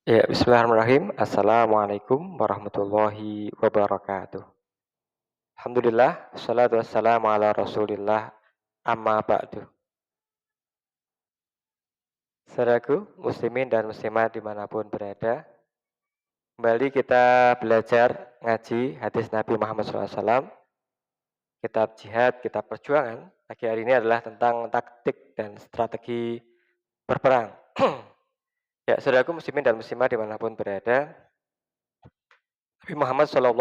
Ya, bismillahirrahmanirrahim. Assalamualaikum warahmatullahi wabarakatuh. Alhamdulillah, salatu wassalamu ala rasulillah, amma ba'du. Saudaraku, muslimin dan muslimat dimanapun berada, kembali kita belajar ngaji hadis Nabi Muhammad SAW, kitab jihad, kitab perjuangan. Pagi hari ini adalah tentang taktik dan strategi berperang. Ya, saudaraku muslimin dan muslimat dimanapun berada, Nabi Muhammad SAW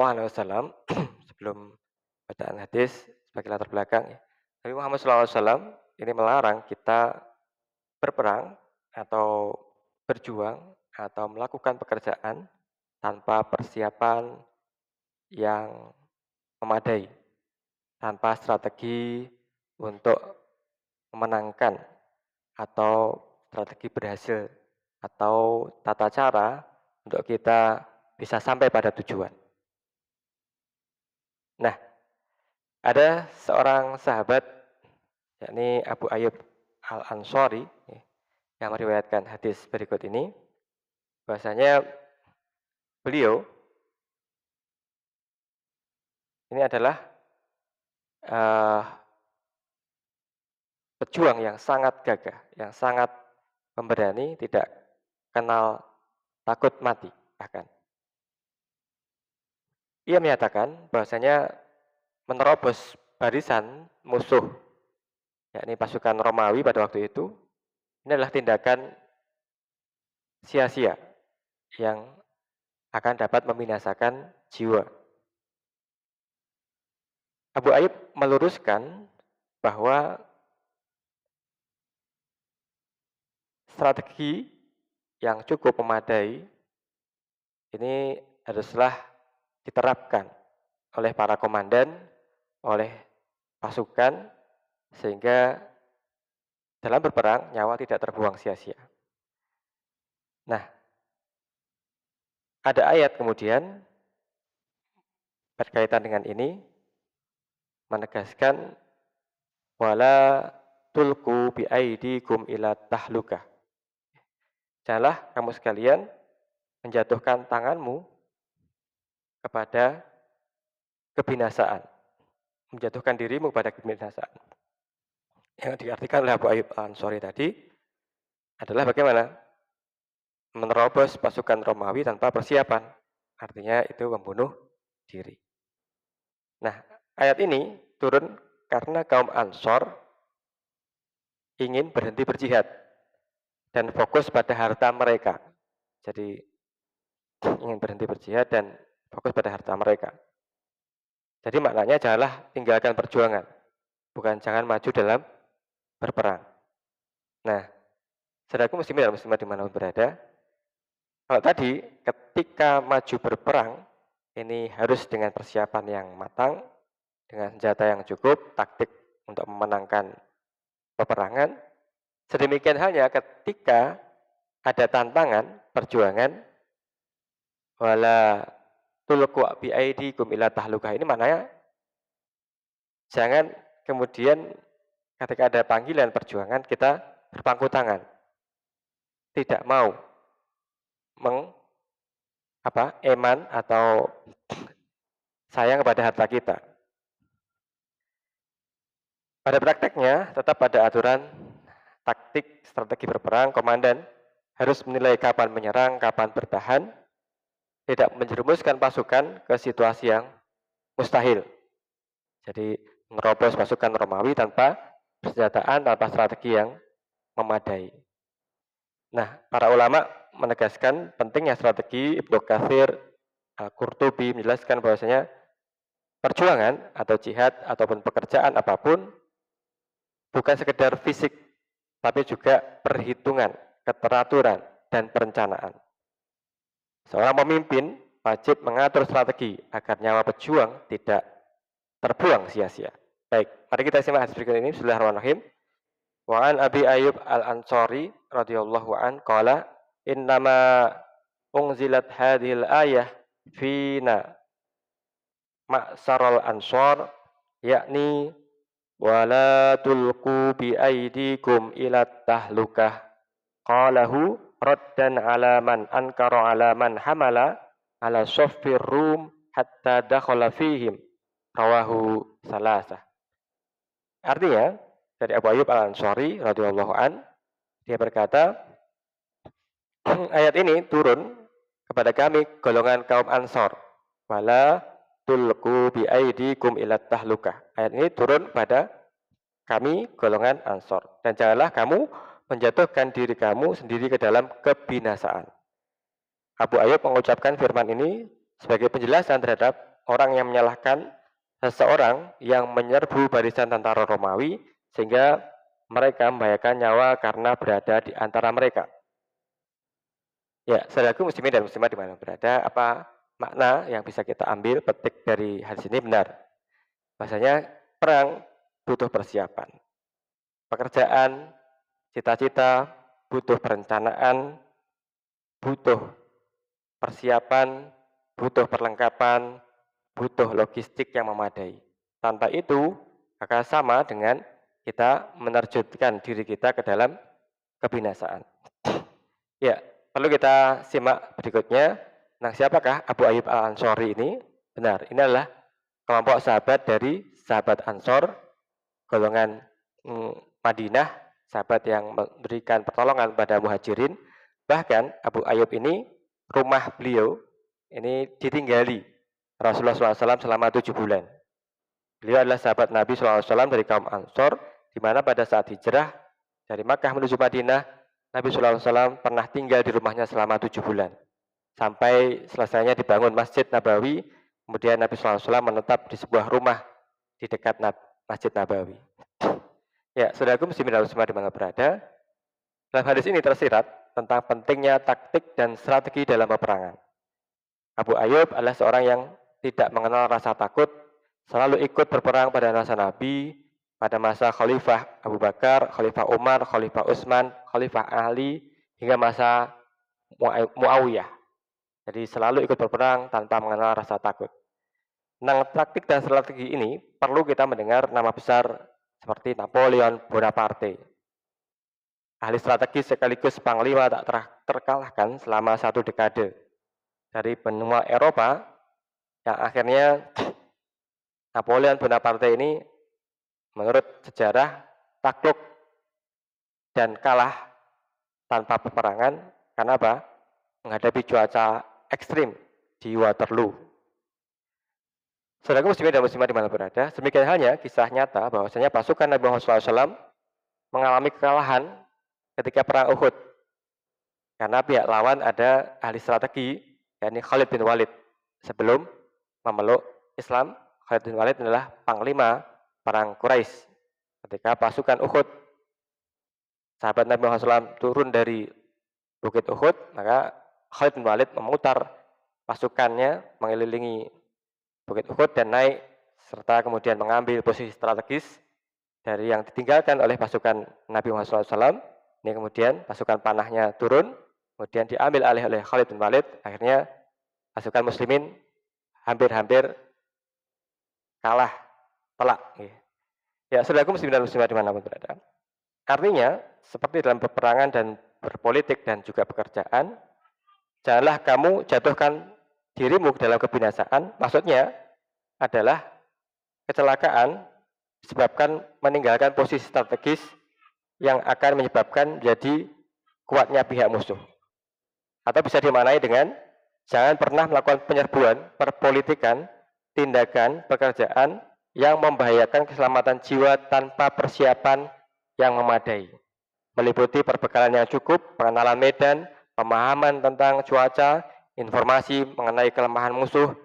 sebelum bacaan hadis sebagai latar belakang ya. Nabi Muhammad SAW ini melarang kita berperang atau berjuang atau melakukan pekerjaan tanpa persiapan yang memadai, tanpa strategi untuk memenangkan atau strategi berhasil atau tata cara untuk kita bisa sampai pada tujuan. Nah, ada seorang sahabat, yakni Abu Ayyub Al-Ansari, yang meriwayatkan hadis berikut ini, bahwasanya beliau ini adalah uh, pejuang yang sangat gagah, yang sangat pemberani, tidak kenal takut mati bahkan. Ia menyatakan bahwasanya menerobos barisan musuh, yakni pasukan Romawi pada waktu itu, ini adalah tindakan sia-sia yang akan dapat membinasakan jiwa. Abu Ayyub meluruskan bahwa strategi yang cukup memadai ini haruslah diterapkan oleh para komandan, oleh pasukan, sehingga dalam berperang nyawa tidak terbuang sia-sia. Nah, ada ayat kemudian berkaitan dengan ini menegaskan wala tulku biaidikum ila tahlukah. Janganlah kamu sekalian menjatuhkan tanganmu kepada kebinasaan, menjatuhkan dirimu pada kebinasaan. Yang diartikan oleh Abu Ayyub Al-Ansari tadi adalah bagaimana? Menerobos pasukan Romawi tanpa persiapan. Artinya itu membunuh diri. Nah, ayat ini turun karena kaum Ansor ingin berhenti berjihad dan fokus pada harta mereka. Jadi ingin berhenti berjihad dan fokus pada harta mereka. Jadi maknanya janganlah tinggalkan perjuangan, bukan jangan maju dalam berperang. Nah, saudaraku muslimin dan muslimat dimanapun berada, kalau tadi ketika maju berperang, ini harus dengan persiapan yang matang, dengan senjata yang cukup, taktik untuk memenangkan peperangan. Sedemikian halnya ketika ada tantangan, perjuangan, wala tulqu biaidikum ila tahlukah, ini maknanya jangan kemudian ketika ada panggilan perjuangan kita berpangku tangan, tidak mau eman atau sayang kepada harta kita. Pada prakteknya tetap ada aturan taktik strategi berperang. Komandan harus menilai kapan menyerang, kapan bertahan, tidak menjerumuskan pasukan ke situasi yang mustahil. Jadi menerobos pasukan Romawi tanpa persenjataan, tanpa strategi yang memadai. Nah, para ulama menegaskan pentingnya strategi. Ibnu Katsir, Al-Qurtubi menjelaskan bahwasanya perjuangan atau jihad ataupun pekerjaan apapun bukan sekedar fisik, tapi juga perhitungan, keteraturan, dan perencanaan. Seorang pemimpin wajib mengatur strategi agar nyawa pejuang tidak terbuang sia-sia. Baik, mari kita simak hadis berikut ini. Bismillahirrahmanirrahim. Wa an Abi Ayyub Al-Ansari radhiyallahu an qala innama unzilat hadhil ayah fina ma'sarul ansar yakni wala tulqu bi aidikum ila tahlukah qalahu raddan ala man ankara ala man hamala ala saffir rum hatta dakhala fihim. Rawahu salasah. Artinya dari Abu Ayyub Al-Ansari radhiyallahu an, dia berkata, ayat ini turun kepada kami golongan kaum Ansor. Wala tulqu bi aidikum ila tahlukah. Ayat ini turun pada kami golongan Ansor, dan janganlah kamu menjatuhkan diri kamu sendiri ke dalam kebinasaan. Abu Ayyub mengucapkan firman ini sebagai penjelasan terhadap orang yang menyalahkan seseorang yang menyerbu barisan tentara Romawi sehingga mereka membahayakan nyawa karena berada di antara mereka. Ya, saudaraku muslimin dan muslimah di mana berada, apa makna yang bisa kita ambil petik dari hadis ini? Benar. Bahasanya perang butuh persiapan. Pekerjaan, cita-cita, butuh perencanaan, butuh persiapan, butuh perlengkapan, butuh logistik yang memadai. Tanpa itu, akan sama dengan kita menerjunkan diri kita ke dalam kebinasaan. Ya, perlu kita simak berikutnya. Nah, siapakah Abu Ayyub Al-Ansari ini? Benar, ini adalah kelompok sahabat dari sahabat Ansor, golongan Madinah, sahabat yang memberikan pertolongan pada muhajirin. Bahkan Abu Ayyub ini, rumah beliau ini ditinggali Rasulullah SAW selama 7 bulan. Beliau adalah sahabat Nabi SAW dari kaum Ansor, di mana pada saat hijrah dari Makkah menuju Madinah, Nabi SAW pernah tinggal di rumahnya selama 7 bulan. Sampai selesainya dibangun Masjid Nabawi, kemudian Nabi SAW menetap di sebuah rumah di dekat Masjid Nabawi. Ya, saudaraku muslimin dan muslimat di mana berada, dalam hadis ini tersirat tentang pentingnya taktik dan strategi dalam peperangan. Abu Ayyub adalah seorang yang tidak mengenal rasa takut, selalu ikut berperang pada masa Nabi, pada masa Khalifah Abu Bakar, Khalifah Umar, Khalifah Utsman, Khalifah Ali, hingga masa Muawiyah. Jadi selalu ikut berperang tanpa mengenal rasa takut. Nah, taktik dan strategi ini perlu kita mendengar nama besar seperti Napoleon Bonaparte. Ahli strategi sekaligus panglima tak terkalahkan selama 1 dekade. Dari benua Eropa, yang akhirnya Napoleon Bonaparte ini menurut sejarah takluk dan kalah tanpa peperangan. Karena apa? Menghadapi cuaca ekstrim di Waterloo. Saudara muslimin dan muslimah di mana berada, demikian halnya kisah nyata bahwasanya pasukan Nabi Muhammad SAW mengalami kekalahan ketika perang Uhud. Karena pihak lawan ada ahli strategi, yakni Khalid bin Walid. Sebelum memeluk Islam, Khalid bin Walid adalah panglima perang Quraisy. Ketika pasukan Uhud, sahabat Nabi Muhammad SAW turun dari Bukit Uhud, maka Khalid bin Walid memutar pasukannya mengelilingi Bukit Uhud dan naik, serta kemudian mengambil posisi strategis dari yang ditinggalkan oleh pasukan Nabi Muhammad SAW. Ini kemudian pasukan panahnya turun, kemudian diambil alih oleh Khalid bin Walid. Akhirnya pasukan muslimin hampir-hampir kalah, telak. Ya, saudaraku muslimin dan muslimat dimanapun berada. Artinya, seperti dalam peperangan dan berpolitik dan juga pekerjaan, janganlah kamu jatuhkan dirimu ke dalam kebinasaan. Maksudnya adalah kecelakaan disebabkan meninggalkan posisi strategis yang akan menyebabkan menjadi kuatnya pihak musuh. Atau bisa dimaknai dengan jangan pernah melakukan penyerbuan, perpolitikan, tindakan, pekerjaan yang membahayakan keselamatan jiwa tanpa persiapan yang memadai. Meliputi perbekalan yang cukup, pengenalan medan, pemahaman tentang cuaca, informasi mengenai kelemahan musuh,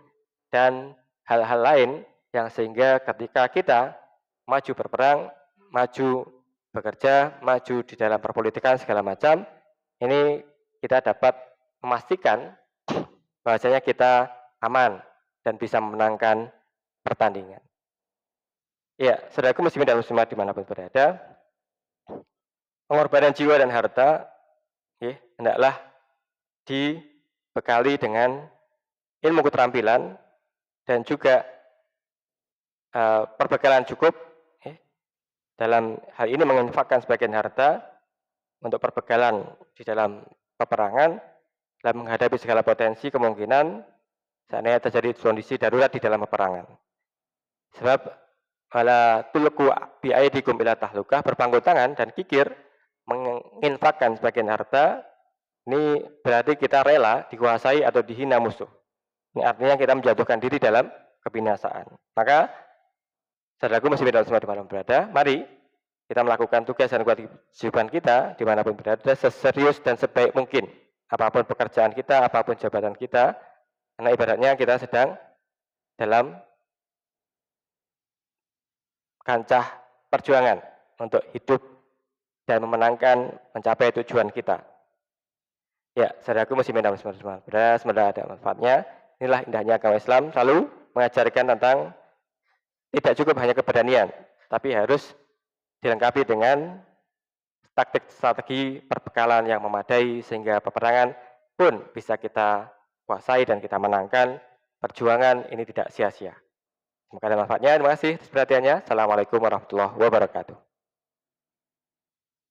dan hal-hal lain yang sehingga ketika kita maju berperang, maju bekerja, maju di dalam perpolitikan segala macam, ini kita dapat memastikan bahwasanya kita aman dan bisa memenangkan pertandingan. Ya, saudaraku muslimin dan muslimat dimanapun berada, pengorbanan jiwa dan harta hendaklah dibekali dengan ilmu keterampilan dan juga perbekalan cukup. Dalam hal ini menginfakkan sebagian harta untuk perbekalan di dalam peperangan dalam menghadapi segala potensi kemungkinan seandainya terjadi kondisi darurat di dalam peperangan. Sebab wala tulqu biaidikum ila tahlukah, berpangku tangan dan kikir menginfakkan sebagian harta, ini berarti kita rela dikuasai atau dihina musuh. Ini artinya kita menjatuhkan diri dalam kebinasaan. Maka saudaraku masih dalam semua dimanapun berada, mari kita melakukan tugas dan kewajiban kita dimanapun berada seserius dan sebaik mungkin. Apapun pekerjaan kita, apapun jabatan kita, karena ibaratnya kita sedang dalam kancah perjuangan untuk hidup dan memenangkan mencapai tujuan kita. Ya, saudaraku muslimin dan muslimat berada, semoga ada manfaatnya. Inilah indahnya agama Islam, selalu mengajarkan tentang tidak cukup hanya keberanian, tapi harus dilengkapi dengan taktik strategi perbekalan yang memadai sehingga peperangan pun bisa kita kuasai dan kita menangkan. Perjuangan ini tidak sia-sia. Semoga ada manfaatnya. Terima kasih atas perhatiannya. Assalamualaikum warahmatullahi wabarakatuh.